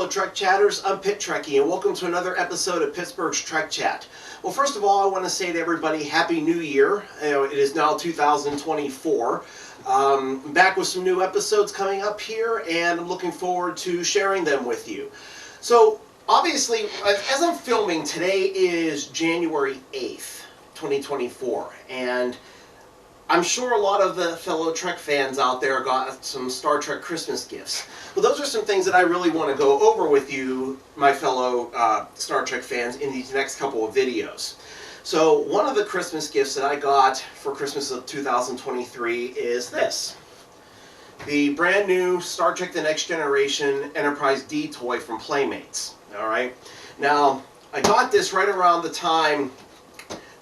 fellow Trek Chatters, I'm Pit Trekkie, and welcome to another episode of Pittsburgh's Trek Chat. Well, first of all, I want to say to everybody, Happy New Year. It is now 2024. I'm back with some new episodes coming up here, and I'm looking forward to sharing them with you. So, obviously, as I'm filming, today is January 8th, 2024, and I'm sure a lot of the fellow Trek fans out there got some Star Trek Christmas gifts. Well, those are some things that I really want to go over with you, my fellow Star Trek fans, in these next couple of videos. So one of the Christmas gifts that I got for Christmas of 2023 is this. The brand new Star Trek The Next Generation Enterprise D toy from Playmates. Alright? Now, I got this right around the time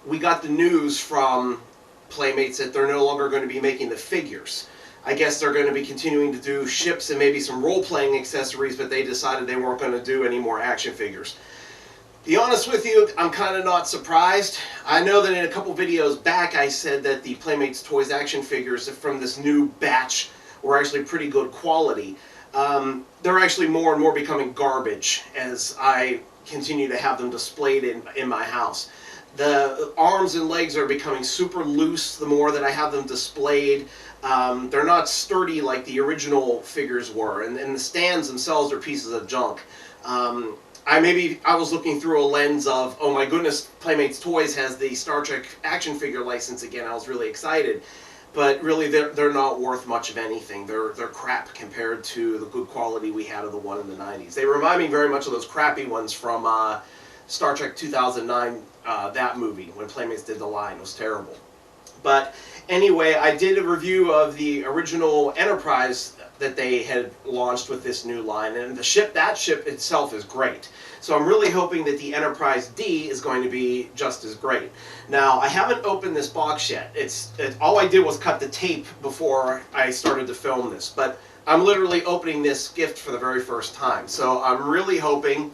we got the news from Playmates that they're no longer going to be making the figures. I guess they're going to be continuing to do ships and maybe some role-playing accessories, but they decided they weren't going to do any more action figures. To be honest with you, I'm kind of not surprised. I know that in a couple videos back I said that the Playmates Toys action figures from this new batch were actually pretty good quality. They're actually more and more becoming garbage as I continue to have them displayed in my house. The arms and legs are becoming super loose the more that I have them displayed. They're not sturdy like the original figures were, and the stands themselves are pieces of junk. I was looking through a lens of, oh my goodness, Playmates Toys has the Star Trek action figure license again. I was really excited. But really, they're not worth much of anything. They're crap compared to the good quality we had of the one in the 90s. They remind me very much of those crappy ones from Star Trek 2009, that movie, when Playmates did the line. It was terrible. But anyway, I did a review of the original Enterprise that they had launched with this new line, and that ship itself is great. So I'm really hoping that the Enterprise D is going to be just as great. Now, I haven't opened this box yet. All I did was cut the tape before I started to film this, but I'm literally opening this gift for the very first time. So I'm really hoping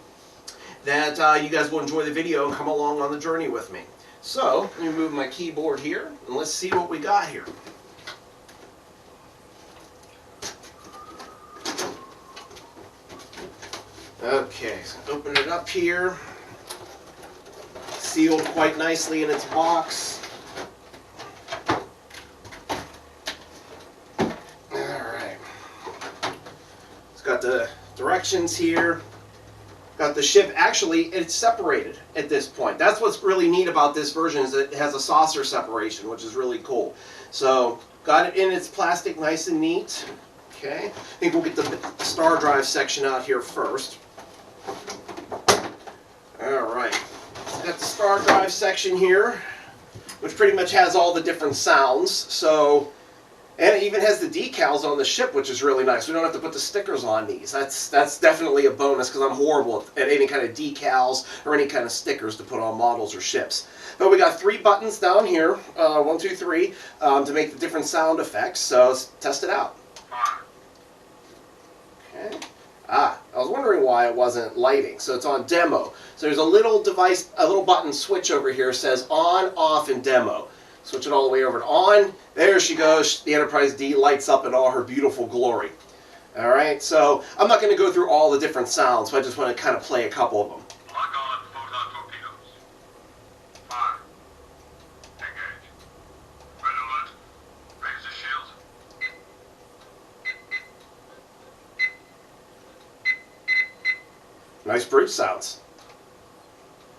that you guys will enjoy the video and come along on the journey with me. So, let me move my keyboard here, and let's see what we got here. Okay, so open it up here. Sealed quite nicely in its box. Alright. It's got the directions here. Got the ship, actually, it's separated at this point. That's what's really neat about this version, is it has a saucer separation, which is really cool. So, got it in its plastic nice and neat. Okay, I think we'll get the star drive section out here first. Alright, so got the star drive section here, which pretty much has all the different sounds. So, and it even has the decals on the ship, which is really nice. We don't have to put the stickers on these. That's definitely a bonus, because I'm horrible at any kind of decals or any kind of stickers to put on models or ships. But we got 3 buttons down here, 1, 2, 3, to make the different sound effects. So let's test it out. Okay. I was wondering why it wasn't lighting. So it's on demo. So there's a little device, a little button switch over here, says on, off, and demo. Switch it all the way over to on. There she goes. The Enterprise D lights up in all her beautiful glory. Alright, so I'm not going to go through all the different sounds, so I just want to kind of play a couple of them. Lock on photon torpedoes. Fire. Engage. Red alert. Raise the shield. Nice bridge sounds.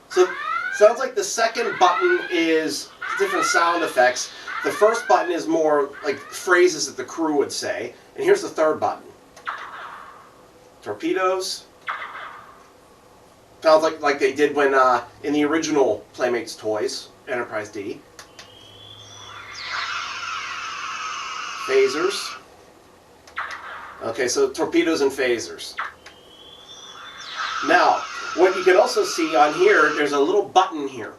So, sounds like the second button is different sound effects. The first button is more like phrases that the crew would say. And here's the third button. Torpedoes. Sounds like they did when in the original Playmates Toys, Enterprise D. Phasers. Okay, so torpedoes and phasers. Now, what you can also see on here, there's a little button here,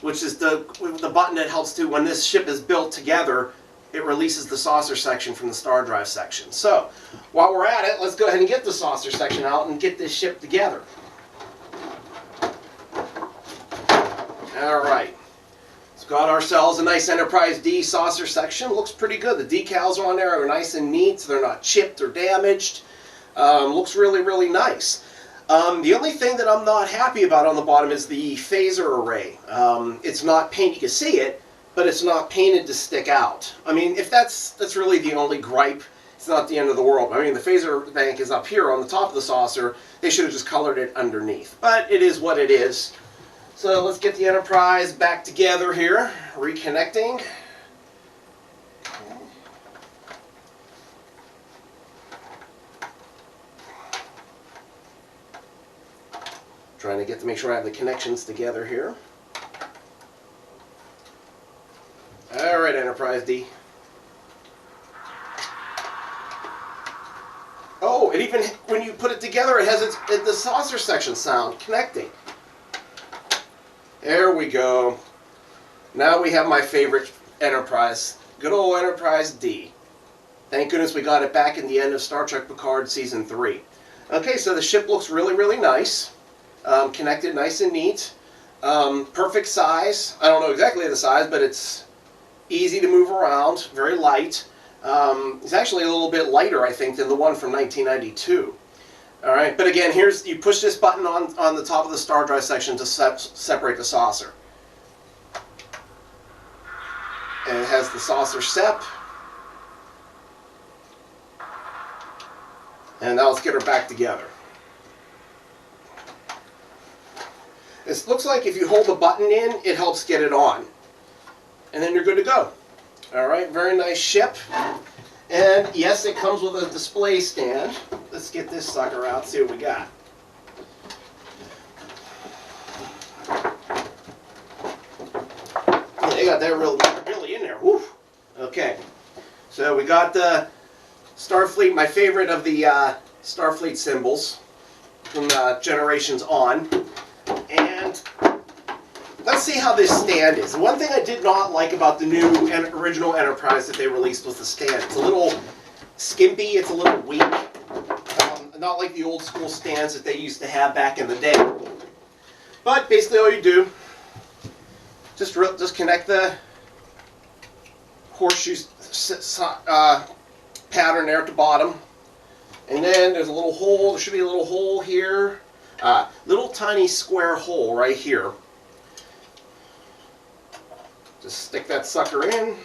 which is the button that helps to, when this ship is built together, it releases the saucer section from the star drive section. So, while we're at it, let's go ahead and get the saucer section out and get this ship together. Alright. Let's got ourselves a nice Enterprise D saucer section. Looks pretty good. The decals on there are nice and neat, so they're not chipped or damaged. Looks really, really nice. The only thing that I'm not happy about on the bottom is the phaser array. It's not paint, you can see it, but it's not painted to stick out. I mean, if that's really the only gripe, it's not the end of the world. I mean, the phaser bank is up here on the top of the saucer. They should have just colored it underneath. But it is what it is. So let's get the Enterprise back together here, reconnecting. Trying to make sure I have the connections together here. All right, Enterprise D. Oh, it even, when you put it together, it has the saucer section sound connecting. There we go. Now we have my favorite Enterprise. Good old Enterprise D. Thank goodness we got it back in the end of Star Trek Picard Season 3. Okay, so the ship looks really, really nice. Connected nice and neat. Perfect size. I don't know exactly the size, but it's easy to move around. Very light. It's actually a little bit lighter, I think, than the one from 1992. Alright, but again, you push this button on the top of the star drive section to separate the saucer. And it has the saucer SEP. And now let's get her back together. This looks like if you hold the button in, it helps get it on. And then you're good to go. Alright, very nice ship. And yes, it comes with a display stand. Let's get this sucker out, see what we got. Yeah, they got that really in there. Woo. Okay, so we got the Starfleet, my favorite of the Starfleet symbols from Generations On. And let's see how this stand is. The one thing I did not like about the new original Enterprise that they released was the stand. It's a little skimpy, it's a little weak. Not like the old school stands that they used to have back in the day. But basically all you do, just connect the horseshoe pattern there at the bottom. And then there's a little hole, there should be a little hole here. Little tiny square hole right here. Just stick that sucker in.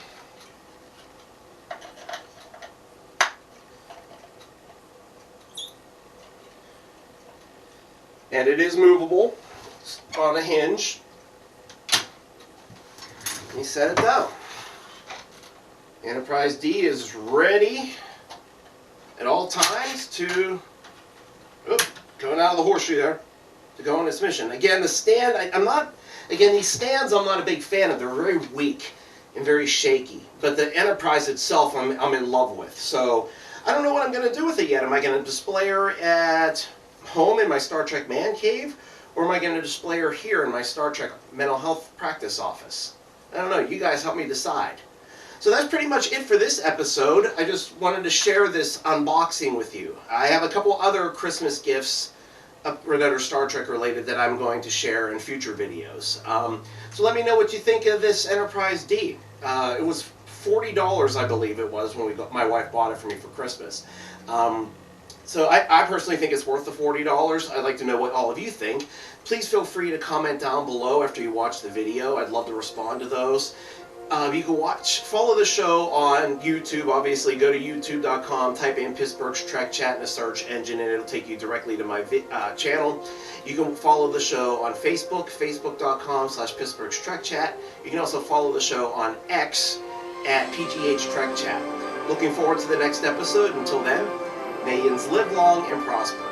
And it is movable on a hinge. You set it down. Enterprise D is ready at all times to going out of the horseshoe there to go on its mission. Again, the stand, these stands I'm not a big fan of. They're very weak and very shaky. But the Enterprise itself I'm in love with. So I don't know what I'm going to do with it yet. Am I going to display her at home in my Star Trek man cave? Or am I going to display her here in my Star Trek mental health practice office? I don't know. You guys help me decide. So that's pretty much it for this episode. I just wanted to share this unboxing with you. I have a couple other Christmas gifts that are Star Trek related that I'm going to share in future videos. So let me know what you think of this Enterprise D. It was $40, I believe it was, when my wife bought it for me for Christmas. So I personally think it's worth the $40. I'd like to know what all of you think. Please feel free to comment down below after you watch the video. I'd love to respond to those. You can follow the show on YouTube. Obviously, go to youtube.com, type in Pittsburgh's Trek Chat in the search engine, and it'll take you directly to my channel. You can follow the show on Facebook, facebook.com/Pittsburgh's Trek Chat. You can also follow the show on X at PTH Trek Chat. Looking forward to the next episode. Until then, may yous live long and prosper.